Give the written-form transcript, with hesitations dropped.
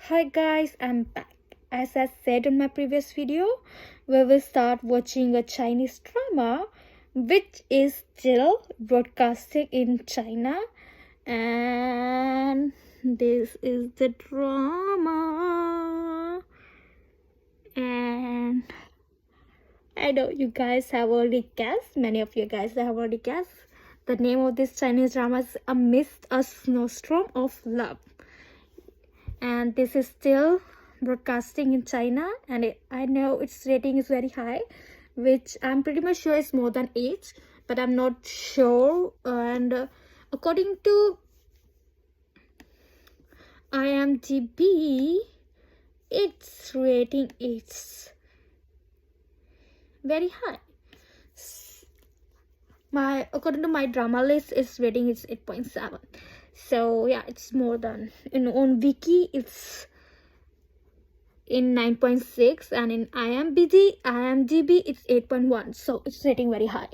Hi guys, I'm back. As I said in my previous video, we will start watching a Chinese drama which is still broadcasting in China, and this is the drama. And I know you guys have already guessed, many of you guys have already guessed. The name of this Chinese drama is Amidst a Snowstorm of Love. And this is still broadcasting in China, and I know its rating is very high, which I'm pretty much sure is more than 8, but I'm not sure. And according to IMDb, its rating is very high. According to my drama list, its rating is 8.7. So yeah, it's more than on Wiki it's in 9.6, and in IMDb it's 8.1. So it's rating very high.